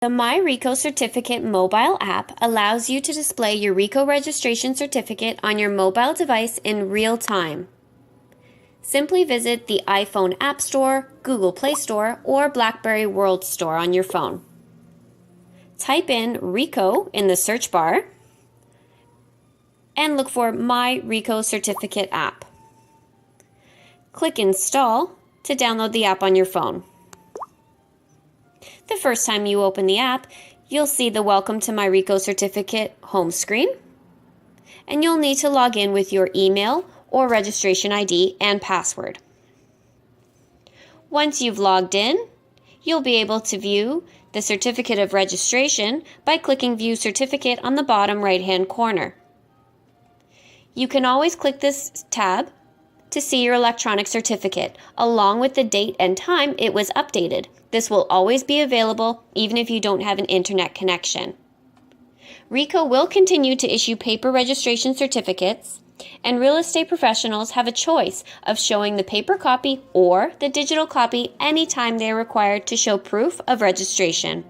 The MyRECO Certificate mobile app allows you to display your RECO registration certificate on your mobile device in real time. Simply visit the iPhone App Store, Google Play Store, or Blackberry World store on your phone. Type in RECO in the search bar and look for MyRECO Certificate app. Click Install to download the app on your phone. The first time you open the app, you'll see the Welcome to MyRECO Certificate home screen, and you'll need to log in with your email or registration ID and password. Once you've logged in, you'll be able to view the certificate of registration by clicking View Certificate on the bottom right-hand corner. You can always click this tab to see your electronic certificate, along with the date and time it was updated. This will always be available even if you don't have an internet connection. RECO will continue to issue paper registration certificates, and real estate professionals have a choice of showing the paper copy or the digital copy anytime they are required to show proof of registration.